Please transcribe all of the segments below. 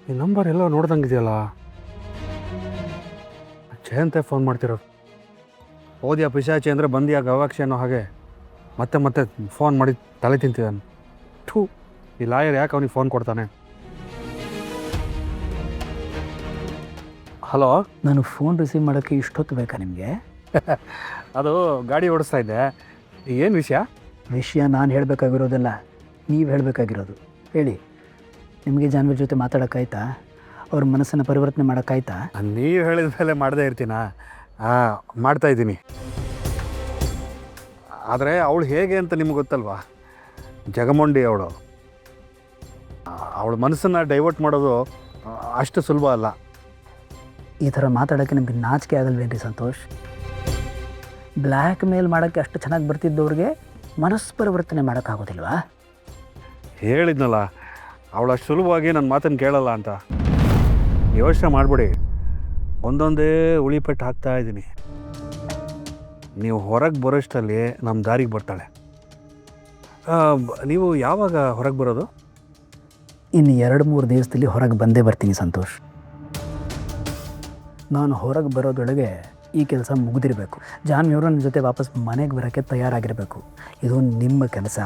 ಈ ನಂಬರ್ ಎಲ್ಲ ನೋಡ್ದಂಗಿದೆಯಲ್ಲ. ಜಯಂತೆ ಫೋನ್ ಮಾಡ್ತಿರೋದು. ಓದಿಯ ಪಿಶಾಚಿ ಅಂದರೆ ಬಂದಿಯಾ ಗವಾಕ್ಷಿ ಅನ್ನೋ ಹಾಗೆ ಮತ್ತೆ ಮತ್ತೆ ಫೋನ್ ಮಾಡಿ ತಲೆ ತಿಂತಿದ್ದಾನೆ. ಥೂ, ಈ ಲಾಯರ್ ಯಾಕೆ ಅವನಿಗೆ ಫೋನ್ ಕೊಡ್ತಾನೆ? ಹಲೋ. ನಾನು ಫೋನ್ ರಿಸೀವ್ ಮಾಡೋಕ್ಕೆ ಇಷ್ಟೊತ್ತು ಬೇಕಾ ನಿಮಗೆ? ಅದು ಗಾಡಿ ಓಡಿಸ್ತಾ ಇದ್ದೆ. ಏನು ವಿಷಯ ನಾನು ಹೇಳಬೇಕಾಗಿರೋದಲ್ಲ, ನೀವು ಹೇಳಬೇಕಾಗಿರೋದು. ಹೇಳಿ, ನಿಮಗೆ ಜಾನ್ವಿ ಜೊತೆ ಮಾತಾಡೋಕ್ಕಾಯ್ತಾ? ಅವ್ರ ಮನಸ್ಸನ್ನು ಪರಿವರ್ತನೆ ಮಾಡೋಕ್ಕಾಯ್ತಾ? ನೀವು ಹೇಳಿದ ಮೇಲೆ ಮಾಡದೇ ಇರ್ತೀನಾ? ಮಾಡ್ತಾಯಿದ್ದೀನಿ. ಆದರೆ ಅವಳು ಹೇಗೆ ಅಂತ ನಿಮ್ಗೆ ಗೊತ್ತಲ್ವಾ? ಜಗಮೊಂಡಿ ಅವಳು. ಅವಳ ಮನಸ್ಸನ್ನು ಡೈವರ್ಟ್ ಮಾಡೋದು ಅಷ್ಟು ಸುಲಭ ಅಲ್ಲ. ಈ ಥರ ಮಾತಾಡೋಕ್ಕೆ ನಿಮಗೆ ನಾಚಿಕೆ ಆಗಲ್ವೇನ್ರಿ ಸಂತೋಷ್? ಬ್ಲ್ಯಾಕ್ ಮೇಲ್ ಮಾಡೋಕ್ಕೆ ಅಷ್ಟು ಚೆನ್ನಾಗಿ ಬರ್ತಿದ್ದವ್ರಿಗೆ ಮನಸ್ಸು ಪರಿವರ್ತನೆ ಮಾಡೋಕ್ಕಾಗೋದಿಲ್ವಾ? ಹೇಳಿದ್ನಲ್ಲ, ಅವಳು ಅಷ್ಟು ಸುಲಭವಾಗಿ ನನ್ನ ಮಾತನ್ನು ಕೇಳಲ್ಲ ಅಂತ. ಯೋಚನೆ ಮಾಡಿಬಿಡಿ, ಒಂದೊಂದೇ ಉಳಿಪೆಟ್ಟು ಹಾಕ್ತಾ ಇದ್ದೀನಿ. ನೀವು ಹೊರಗೆ ಬರೋಷ್ಟಲ್ಲಿ ನಮ್ಮ ದಾರಿಗೆ ಬರ್ತಾಳೆ. ನೀವು ಯಾವಾಗ ಹೊರಗೆ ಬರೋದು? ಇನ್ನು 2-3 ದಿವಸದಲ್ಲಿ ಹೊರಗೆ ಬಂದೇ ಬರ್ತೀನಿ ಸಂತೋಷ್. ನಾನು ಹೊರಗೆ ಬರೋದೊಳಗೆ ಈ ಕೆಲಸ ಮುಗಿದಿರಬೇಕು. ಜಾನ್ವಿಯವರು ನನ್ನ ಜೊತೆ ವಾಪಸ್ ಮನೆಗೆ ಬರೋಕ್ಕೆ ತಯಾರಾಗಿರಬೇಕು. ಇದು ನಿಮ್ಮ ಕೆಲಸ.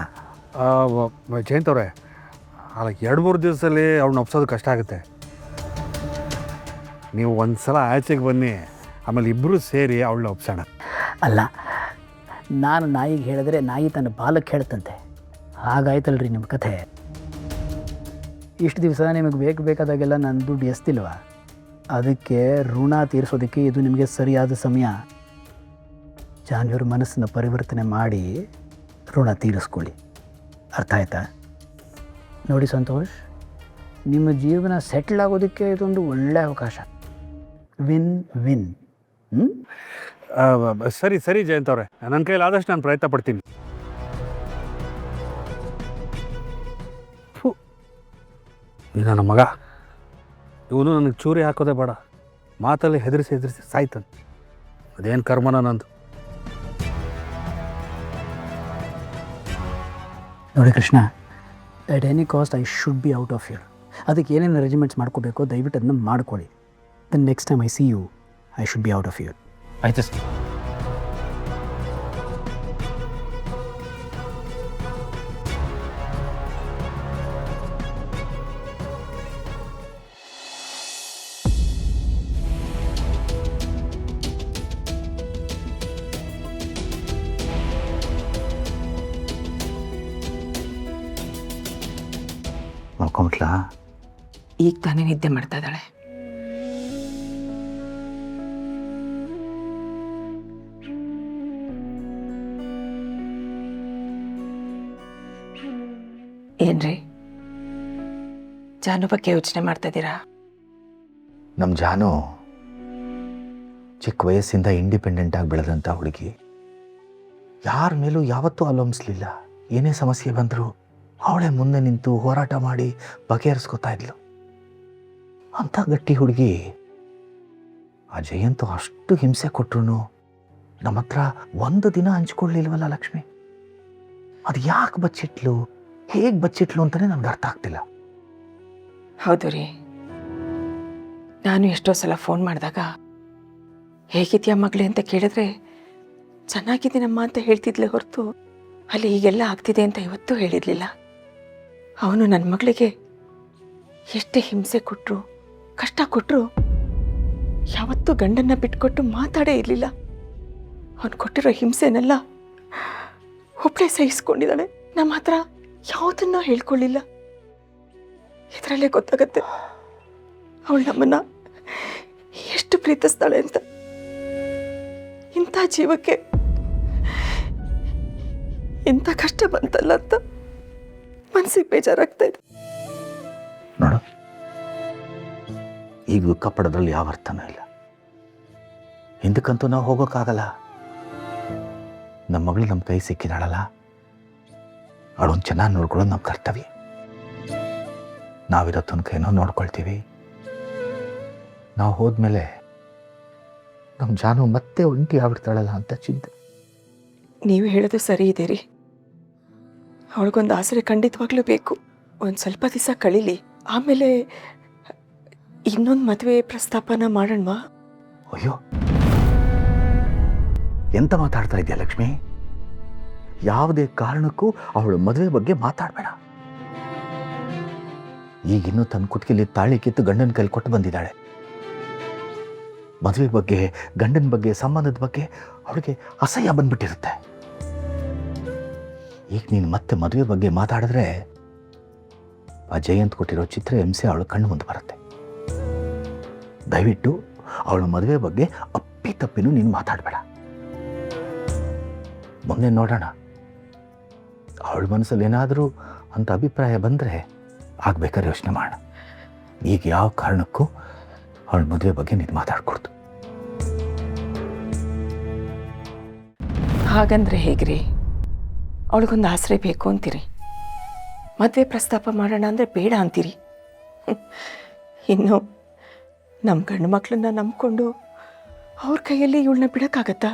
ಜಯಂತವ್ರೆ, ಅಲ್ಲ 2-3 ದಿವಸದಲ್ಲಿ ಅವಳನ್ನ ಒಪ್ಸೋದು ಕಷ್ಟ ಆಗುತ್ತೆ. ನೀವು ಒಂದು ಸಲ ಆಚೆಗೆ ಬನ್ನಿ, ಆಮೇಲೆ ಇಬ್ಬರು ಸೇರಿ ಅವಳನ್ನ ಒಪ್ಸೋಣ. ಅಲ್ಲ, ನಾನು ನಾಯಿಗೆ ಹೇಳಿದ್ರೆ ನಾಯಿ ತನ್ನ ಬಾಲಕ್ಕೆ ಹೇಳ್ತಂತೆ. ಹಾಗಾಯ್ತಲ್ರಿ ನಿಮ್ಮ ಕಥೆ. ಇಷ್ಟು ದಿವಸ ನಿಮಗೆ ಬೇಕಾದಾಗೆಲ್ಲ ನನ್ನ ದುಡ್ಡು ಎಸ್ತಿಲ್ವ? ಅದಕ್ಕೆ ಋಣ ತೀರಿಸೋದಕ್ಕೆ ಇದು ನಿಮಗೆ ಸರಿಯಾದ ಸಮಯ. ಜಾನ್ವಿಯವ್ರ ಮನಸ್ಸನ್ನು ಪರಿವರ್ತನೆ ಮಾಡಿ ಋಣ ತೀರಿಸ್ಕೊಳ್ಳಿ. ಅರ್ಥ ಆಯ್ತಾ? ನೋಡಿ ಸಂತೋಷ್, ನಿಮ್ಮ ಜೀವನ ಸೆಟ್ಲ್ ಆಗೋದಕ್ಕೆ ಇದೊಂದು ಒಳ್ಳೆಯ ಅವಕಾಶ. Win win. ಸರಿ ಸರಿ ಜಯಂತವ್ರೆ, ನನ್ನ ಕೈಲಿ ಆದಷ್ಟು ನಾನು ಪ್ರಯತ್ನ ಪಡ್ತೀನಿ. ನನ್ನ ಮಗ ಇವನು ನನಗೆ ಚೂರಿ ಹಾಕೋದೇ ಬೇಡ, ಮಾತಲ್ಲಿ ಹೆದರಿಸಿ ಸಾಯ್ತಾನೆ. ಅದೇನು ಕರ್ಮನ ನಂದು. ನೋಡಿ Krishna, at any cost I should be out of here. ಅದಕ್ಕೆ ಏನೇನು ಅರೇಂಜ್ಮೆಂಟ್ಸ್ ಮಾಡ್ಕೋಬೇಕೋ ದಯವಿಟ್ಟು ಅದನ್ನ ಮಾಡ್ಕೊಳ್ಳಿ. Then next time I see you I should be out of here. ಆಯ್ತು ಸರ್. ಮಲ್ಕೊಂಬಿಟ್ಲಾ? ಈಗ ತಾನೇ ನಿದ್ದೆ ಮಾಡ್ತಾ ಇದ್ದಾಳೆ. ಏನ್ರಿ, ಜಾನು ಬಗ್ಗೆ ಯೋಚನೆ ಮಾಡ್ತಾ ಇದ್ದೀರಾ? ನಮ್ಮ ಜಾನು ಚಿಕ್ಕ ವಯಸ್ಸಿಂದ ಇಂಡಿಪೆಂಡೆಂಟ್ ಆಗಿ ಬೆಳೆದಂಥ ಹುಡುಗಿ. ಯಾರ ಮೇಲೂ ಯಾವತ್ತೂ ಅವಲಂಬಿಸ್ಲಿಲ್ಲ. ಏನೇ ಸಮಸ್ಯೆ ಬಂದರೂ ಅವಳೇ ಮುಂದೆ ನಿಂತು ಹೋರಾಟ ಮಾಡಿ ಬಗೆಹರಿಸ್ಕೊತಾ ಇದ್ಲು. ಅಂಥ ಗಟ್ಟಿ ಹುಡುಗಿ. ಆ ಜಯಂತು ಅಷ್ಟು ಹಿಂಸೆ ಕೊಟ್ಟರು ನಮ್ಮ ಹತ್ರ ಒಂದು ದಿನ ಹಂಚ್ಕೊಳ್ಳಿಲ್ವಲ್ಲ ಲಕ್ಷ್ಮಿ. ಅದು ಯಾಕೆ ಬಚ್ಚಿಟ್ಲು, ಹೇಗೆ ಬಚ್ಚಿಟ್ಲು ಅಂತಲೇ ನನಗೆ ಅರ್ಥ ಆಗ್ತಿಲ್ಲ. ಹೌದು ರೀ, ನಾನು ಎಷ್ಟೋ ಸಲ ಫೋನ್ ಮಾಡಿದಾಗ ಹೇಗಿದ್ಯಾ ಮಗಳೇ ಅಂತ ಕೇಳಿದ್ರೆ ಚೆನ್ನಾಗಿದ್ದೀನಮ್ಮ ಅಂತ ಹೇಳ್ತಿದ್ಲೆ ಹೊರತು ಅಲ್ಲಿ ಹೀಗೆಲ್ಲ ಆಗ್ತಿದೆ ಅಂತ ಇವತ್ತೂ ಹೇಳಿರಲಿಲ್ಲ. ಅವನು ನನ್ನ ಮಗಳಿಗೆ ಎಷ್ಟೇ ಹಿಂಸೆ ಕೊಟ್ಟರು, ಕಷ್ಟ ಕೊಟ್ಟರು ಯಾವತ್ತೂ ಗಂಡನ್ನ ಬಿಟ್ಕೊಟ್ಟು ಮಾತಾಡೇ ಇರಲಿಲ್ಲ. ಅವನು ಕೊಟ್ಟಿರೋ ಹಿಂಸೆನೆಲ್ಲ ಒಬ್ಬಳೇ ಸಹಿಸ್ಕೊಂಡಿದ್ದಾಳೆ. ನಮ್ಮ ಹತ್ರ ಯಾವುದನ್ನೂ ಹೇಳ್ಕೊಳ್ಳಿಲ್ಲ. ಇದರಲ್ಲೇ ಗೊತ್ತಾಗತ್ತೆ ಅವಳು ನಮ್ಮನ್ನ ಎಷ್ಟು ಪ್ರೀತಿಸ್ತಾಳೆ ಅಂತ. ಇಂಥ ಜೀವಕ್ಕೆ ಇಂಥ ಕಷ್ಟ ಬಂತಲ್ಲ ಅಂತ ಮನಸ್ಸಿಗೆ ಬೇಜಾರಾಗ್ತಾ ಇದೆ. ನೋಡು, ಈಗ ದುಃಖ ಪಡೋದ್ರಲ್ಲಿ ಯಾವ ಅರ್ಥನೂ ಇಲ್ಲ. ಹಿಂದಕ್ಕಂತೂ ನಾವು ಹೋಗೋಕ್ಕಾಗಲ್ಲ. ನಮ್ಮ ಮಗಳು ನಮ್ಮ ಕೈ ಸಿಕ್ಕಿದಾಳಲ್ಲ, ಅವಳೊಂದು ಚೆನ್ನಾಗಿ ನೋಡ್ಕೊಳ್ಳೋದು ನಮ್ಮ ಕರ್ತವ್ಯ. ನಾವಿರೋ ತನಕ ಏನೋ ನೋಡ್ಕೊಳ್ತೀವಿ. ನಾವು ಹೋದ್ಮೇಲೆ ನಮ್ಮ ಜಾನು ಮತ್ತೆ ಒಂಟಿ ಆಗ್ಬಿಡ್ತಾಳಲ್ಲ ಅಂತ ಚಿಂತೆ. ನೀವು ಹೇಳೋದು ಸರಿ ಇದೆ ರೀ. ಅವಳಿಗೊಂದು ಆಸರೆ ಖಂಡಿತವಾಗ್ಲೂ ಬೇಕು. ಒಂದು ಸ್ವಲ್ಪ ದಿವಸ ಕಳೀಲಿ, ಆಮೇಲೆ ಇನ್ನೊಂದು ಮದುವೆ ಪ್ರಸ್ತಾಪನ ಮಾಡೋಣವಾ? ಅಯ್ಯೋ, ಎಂತ ಮಾತಾಡ್ತಾ ಇದೆಯಾ ಲಕ್ಷ್ಮಿ? ಯಾವುದೇ ಕಾರಣಕ್ಕೂ ಅವಳ ಮದುವೆ ಬಗ್ಗೆ ಮಾತಾಡಬೇಡ. ಈಗಿನ್ನೂ ತನ್ನ ಕುತ್ತಿಗೆಯಲ್ಲಿ ತಾಳಿ ಕಿತ್ತು ಗಂಡನ ಕೈಲಿ ಕೊಟ್ಟು ಬಂದಿದ್ದಾಳೆ. ಮದುವೆ ಬಗ್ಗೆ, ಗಂಡನ ಬಗ್ಗೆ, ಸಂಬಂಧದ ಬಗ್ಗೆ ಅವಳಿಗೆ ಅಸಹ್ಯ ಬಂದ್ಬಿಟ್ಟಿರುತ್ತೆ. ಈಗ ನೀನು ಮತ್ತೆ ಮದುವೆ ಬಗ್ಗೆ ಮಾತಾಡಿದ್ರೆ ಆ ಜಯಂತ್ ಕೊಟ್ಟಿರೋ ಚಿತ್ರ ಹಿಂಸೆ ಅವಳ ಕಣ್ಣು ಮುಂದೆ ಬರುತ್ತೆ. ದಯವಿಟ್ಟು ಅವಳ ಮದುವೆ ಬಗ್ಗೆ ಅಪ್ಪಿತಪ್ಪಿನೂ ನೀನು ಮಾತಾಡಬೇಡ. ಮುಂದೆ ನೋಡೋಣ, ಅವಳ ಮನಸ್ಸಲ್ಲಿ ಏನಾದರೂ ಅಂತ ಅಭಿಪ್ರಾಯ ಬಂದರೆ ಆಗ್ಬೇಕಾದ್ರೆ ಯೋಚನೆ ಮಾಡೋಣ. ಈಗ ಯಾವ ಕಾರಣಕ್ಕೂ ಅವಳ ಮದುವೆ ಬಗ್ಗೆ ನೀನು ಮಾತಾಡ್ಕೊಡ್ತು. ಹಾಗಂದ್ರೆ ಹೇಗ್ರಿ? ಅವಳಿಗೊಂದು ಆಸರೆ ಬೇಕು ಅಂತೀರಿ, ಮದುವೆ ಪ್ರಸ್ತಾಪ ಮಾಡೋಣ ಅಂದರೆ ಬೇಡ ಅಂತೀರಿ. ಇನ್ನು ನಮ್ಮ ಗಂಡು ಮಕ್ಕಳನ್ನ ನಂಬ್ಕೊಂಡು ಅವ್ರ ಕೈಯಲ್ಲಿ ಇವಳನ್ನ ಬಿಡೋಕ್ಕಾಗತ್ತಾ?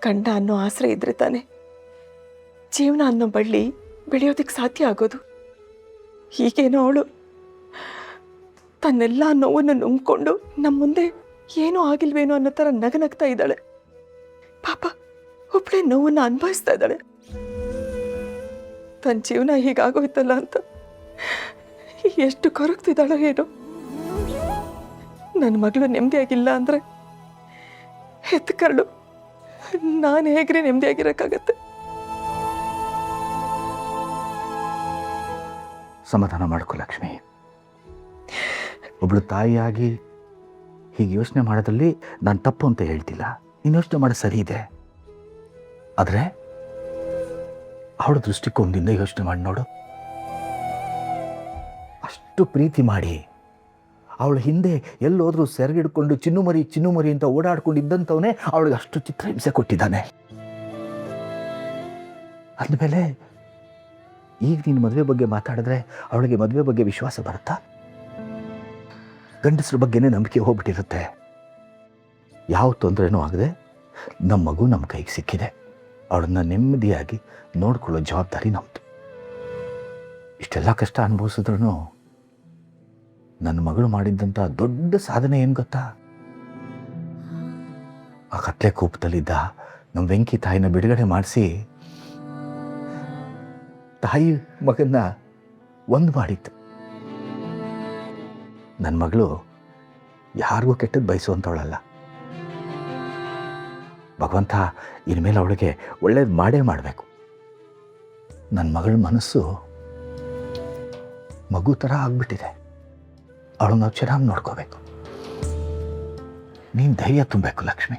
ಗಂಡ ಅನ್ನೋ ಆಸರೆ ಇದ್ರೆ ತಾನೆ ಜೀವನ ಅನ್ನೋ ಬಳ್ಳಿ ಬೆಳೆಯೋದಕ್ಕೆ ಸಾಧ್ಯ ಆಗೋದು. ಹೀಗೇನೋ ಅವಳು ತನ್ನೆಲ್ಲ ನೋವನ್ನು ನುಂಗ್ಕೊಂಡು ನಮ್ಮ ಮುಂದೆ ಏನೂ ಆಗಿಲ್ವೇನೋ ಅನ್ನೋ ಥರ ನಗನಗ್ತಾ ಇದ್ದಾಳೆ. ಪಾಪ ಒಬ್ಬಳೇ ನೋವನ್ನು ಅನುಭವಿಸ್ತಾ ಇದ್ದಾಳೆ. ತನ್ನ ಜೀವನ ಹೀಗಾಗೋಯ್ತಲ್ಲ ಅಂತ ಎಷ್ಟು ಕೊರಗ್ತಿದ್ದಾಳೋ ಏನೋ. ನನ್ನ ಮಗಳು ನೆಮ್ಮದಿಯಾಗಿಲ್ಲ ಅಂದರೆ ಹೆತ್ತ ಕರಳು ನಾನು ಹೇಗ್ರಿ ನೆಮ್ಮದಿಯಾಗಿರೋಕ್ಕಾಗತ್ತೆ? ಸಮಾಧಾನ ಮಾಡ್ಕೊ ಲಕ್ಷ್ಮಿ. ಒಬ್ಳು ತಾಯಿಯಾಗಿ ಹೀಗೆ ಯೋಚನೆ ಮಾಡೋದ್ರಲ್ಲಿ ನಾನು ತಪ್ಪು ಅಂತ ಹೇಳ್ತಿಲ್ಲ. ನೀನು ಯೋಚನೆ ಮಾಡೋದು ಸರಿ ಇದೆ. ಆದರೆ ಅವಳ ದೃಷ್ಟಿಕೋನದಿಂದ ಯೋಚನೆ ಮಾಡಿ ನೋಡು. ಅಷ್ಟು ಪ್ರೀತಿ ಮಾಡಿ ಅವಳ ಹಿಂದೆ ಎಲ್ಲೋದ್ರೂ ಸೆರಗಿಡ್ಕೊಂಡು ಚಿನ್ನು ಮರಿ ಅಂತ ಓಡಾಡ್ಕೊಂಡಿದ್ದಂಥವನೇ ಅವಳಿಗೆ ಅಷ್ಟು ಚಿತ್ರಹಿಂಸೆ ಕೊಟ್ಟಿದ್ದಾನೆ. ಅಂದಮೇಲೆ ಈಗ ನೀನು ಮದುವೆ ಬಗ್ಗೆ ಮಾತಾಡಿದ್ರೆ ಅವಳಿಗೆ ಮದುವೆ ಬಗ್ಗೆ ವಿಶ್ವಾಸ ಬರುತ್ತಾ? ಗಂಡಸ್ರ ಬಗ್ಗೆನೇ ನಂಬಿಕೆ ಹೋಗ್ಬಿಟ್ಟಿರುತ್ತೆ. ಯಾವ ತೊಂದರೆನೂ ಆಗದೆ ನಮ್ಮ ಮಗು ನಮ್ಮ ಕೈಗೆ ಸಿಕ್ಕಿದೆ. ಅವಳನ್ನ ನೆಮ್ಮದಿಯಾಗಿ ನೋಡ್ಕೊಳ್ಳೋ ಜವಾಬ್ದಾರಿ ನಮ್ಮದು. ಇಷ್ಟೆಲ್ಲ ಕಷ್ಟ ಅನುಭವಿಸಿದ್ರೂ ನನ್ನ ಮಗಳು ಮಾಡಿದ್ದಂಥ ದೊಡ್ಡ ಸಾಧನೆ ಏನು ಗೊತ್ತಾ? ಆ ಕತ್ಲೆ ಕೂಪದಲ್ಲಿದ್ದ ನಮ್ಮ ವೆಂಕಿ ತಾಯಿನ ಬಿಡುಗಡೆ ಮಾಡಿಸಿ ತಾಯಿ ಮಗನ್ನ ಒಂದು ಮಾಡಿತ್ತು. ನನ್ನ ಮಗಳು ಯಾರಿಗೂ ಕೆಟ್ಟದ್ದು ಬಯಸುವಂಥವಳಲ್ಲ. ಭಗವಂತ ಇನ್ಮೇಲೆ ಅವಳಿಗೆ ಒಳ್ಳೇದು ಮಾಡೇ ಮಾಡಬೇಕು. ನನ್ನ ಮಗಳ ಮನಸ್ಸು ಮಗು ಥರ ಆಗ್ಬಿಟ್ಟಿದೆ. ಅವಳನ್ನ ನಾವು ಚೆನ್ನಾಗಿ ನೋಡ್ಕೋಬೇಕು. ನೀನು ಧೈರ್ಯ ತುಂಬಬೇಕು ಲಕ್ಷ್ಮಿ.